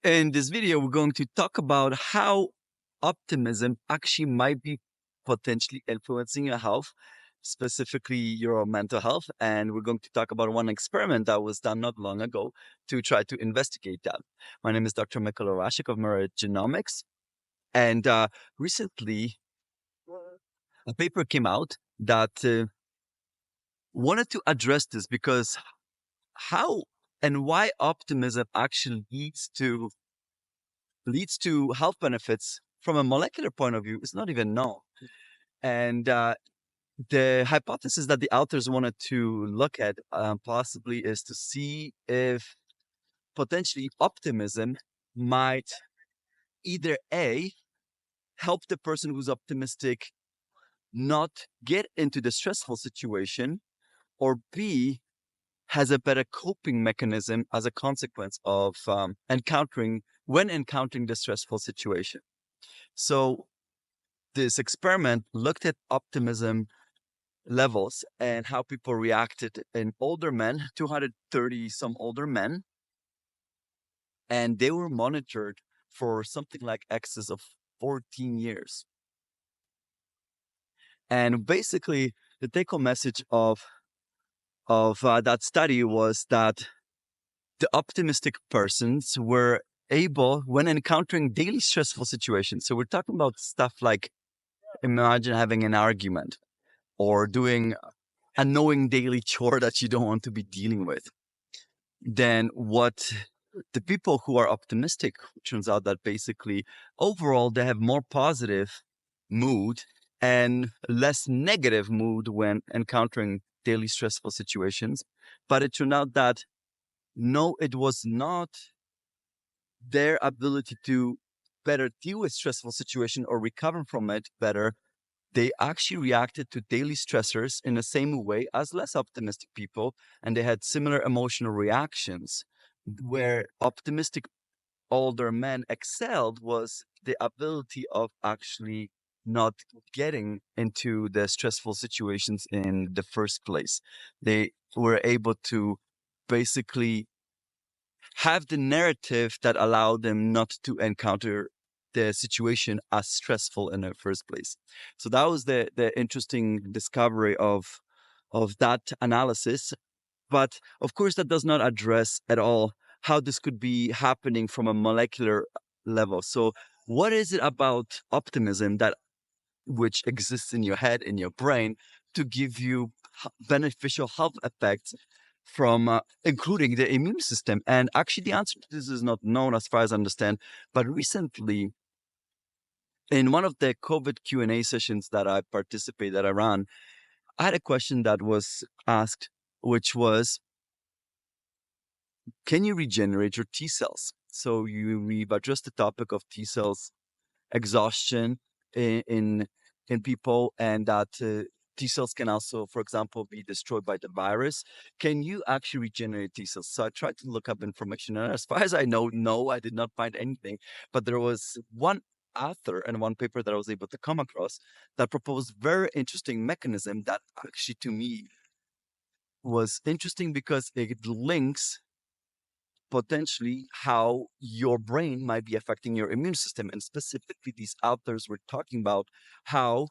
In this video, we're going to talk about how optimism actually might be potentially influencing your health, specifically your mental health. And we're going to talk about one experiment that was done not long ago to try to investigate that. My name is Dr. Michael Orashik of Merogenomics. And recently, a paper came out that wanted to address this because how and why optimism actually leads to health benefits from a molecular point of view is not even known. And the hypothesis that the authors wanted to look at possibly is to see if potentially optimism might either A, help the person who's optimistic not get into the stressful situation, or B, has a better coping mechanism as a consequence of encountering the stressful situation. So this experiment looked at optimism levels and how people reacted in older men, 230 some older men, and they were monitored for something like excess of 14 years. And basically, the take-home message of that study was that the optimistic persons were able, when encountering daily stressful situations, so we're talking about stuff like, imagine having an argument or doing a knowing daily chore that you don't want to be dealing with, then what the people who are optimistic, turns out that basically overall they have more positive mood and less negative mood when encountering daily stressful situations. But it turned out that no, it was not their ability to better deal with stressful situation or recover from it better. They actually reacted to daily stressors in the same way as less optimistic people, and they had similar emotional reactions. Where optimistic older men excelled was the ability of actually not getting into the stressful situations in the first place. They were able to basically have the narrative that allowed them not to encounter the situation as stressful in the first place. So that was the interesting discovery of that analysis. But of course, that does not address at all how this could be happening from a molecular level. So what is it about optimism that which exists in your head, in your brain, to give you beneficial health effects from including the immune system? And actually, the answer to this is not known as far as I understand. But recently, in one of the COVID Q&A sessions that I participated, that I ran, I had a question that was asked, which was, can you regenerate your T cells? So we've addressed the topic of T cells exhaustion in people, and that T cells can also, for example, be destroyed by the virus. Can you actually regenerate T cells? So I tried to look up information, and as far as I know, no, I did not find anything. But there was one author and one paper that I was able to come across that proposed very interesting mechanism that actually, to me, was interesting because it links potentially how your brain might be affecting your immune system. And specifically, these authors were talking about how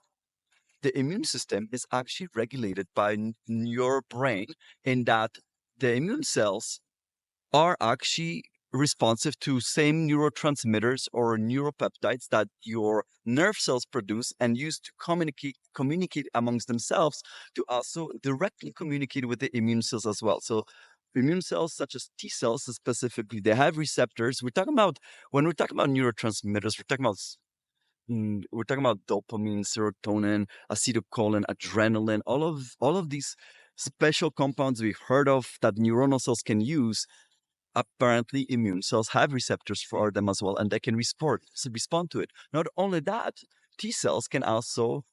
the immune system is actually regulated by your brain, in that the immune cells are actually responsive to same neurotransmitters or neuropeptides that your nerve cells produce and use to communicate amongst themselves, to also directly communicate with the immune cells as well. So immune cells, such as T cells specifically, they have receptors. When we're talking about neurotransmitters, we're talking about dopamine, serotonin, acetylcholine, adrenaline, all of these special compounds we've heard of that neuronal cells can use. Apparently, immune cells have receptors for them as well, and they can respond to it. Not only that, T cells can also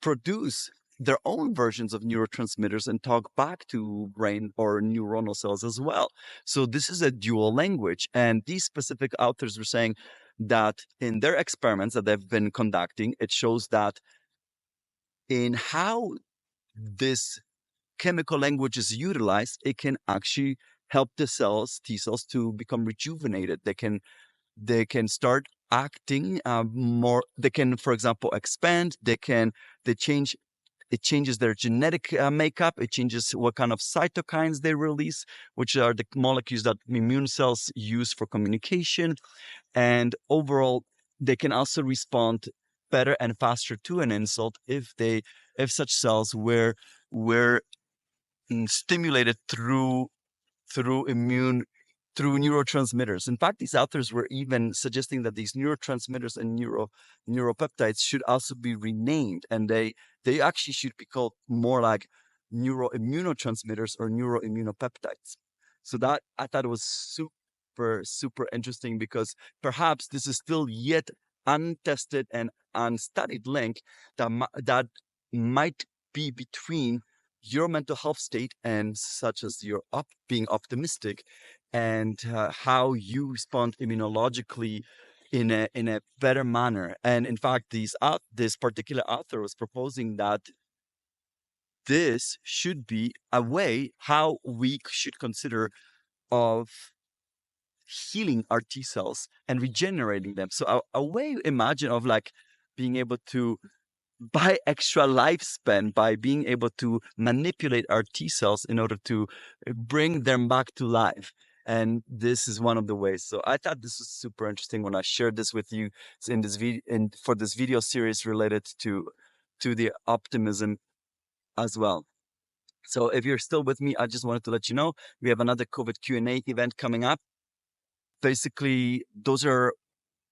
produce their own versions of neurotransmitters and talk back to brain or neuronal cells as well. So this is a dual language. And these specific authors were saying that in their experiments that they've been conducting, it shows that in how this chemical language is utilized, it can actually help the cells, T cells, to become rejuvenated. They can they can start acting more. They can, for example, expand. They change. It changes their genetic makeup. It changes what kind of cytokines they release, which are the molecules that immune cells use for communication. And overall, they can also respond better and faster to an insult if such cells were stimulated through neurotransmitters. In fact, these authors were even suggesting that these neurotransmitters and neuropeptides should also be renamed, and they actually should be called more like neuroimmunotransmitters or neuroimmunopeptides. So that I thought it was super interesting, because perhaps this is still yet untested and unstudied link that might be between your mental health state and such as your being optimistic, and how you respond immunologically in a better manner. And in fact, this particular author was proposing that this should be a way how we should consider of healing our T cells and regenerating them. So a way, imagine, of like being able to buy extra lifespan by being able to manipulate our T cells in order to bring them back to life. And this is one of the ways. So I thought this was super interesting when I shared this with you in this video, for this video series related to the optimism as well. So if you're still with me, I just wanted to let you know we have another COVID Q&A event coming up. Basically, those are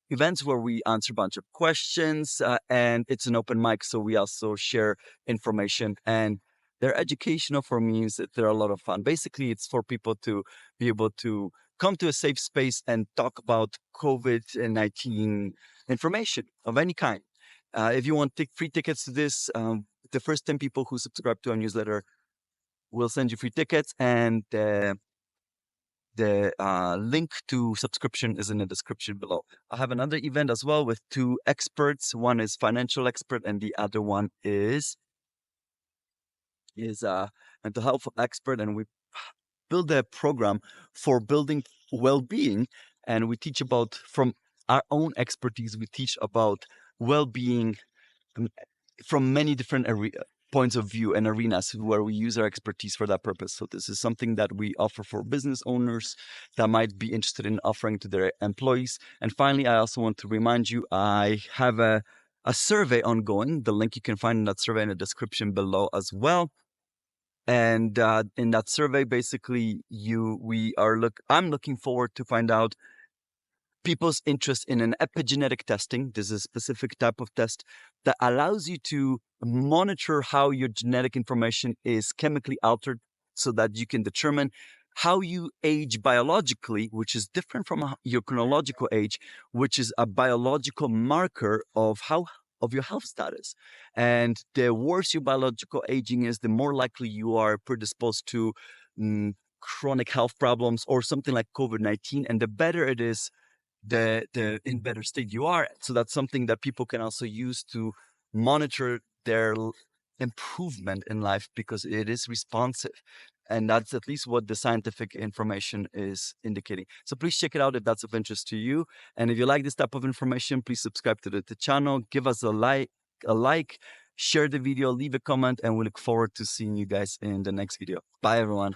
events where we answer a bunch of questions, and it's an open mic, so we also share information, and they're educational for me. So they're a lot of fun. Basically, it's for people to be able to come to a safe space and talk about COVID-19 information of any kind. If you want free tickets to this, the first 10 people who subscribe to our newsletter will send you free tickets, and the link to subscription is in the description below. I have another event as well with two experts. One is financial expert, and the other one is a mental health expert. And we build a program for building well-being, and we teach about, from our own expertise, we teach about well-being from many different points of view and arenas where we use our expertise for that purpose. So this is something that we offer for business owners that might be interested in offering to their employees. And finally, I also want to remind you, I have a survey ongoing. The link you can find in that survey in the description below as well. And in that survey, basically, I'm looking forward to find out people's interest in an epigenetic testing. This is a specific type of test that allows you to monitor how your genetic information is chemically altered, so that you can determine how you age biologically, which is different from your chronological age, which is a biological marker of your health status. And the worse your biological aging is, the more likely you are predisposed to chronic health problems or something like COVID-19. And the better it is, the in better state you are. So that's something that people can also use to monitor their improvement in life, because it is responsive. And that's at least what the scientific information is indicating. So please check it out if that's of interest to you. And if you like this type of information, please subscribe to the channel, give us a like, share the video, leave a comment, and we look forward to seeing you guys in the next video. Bye, everyone.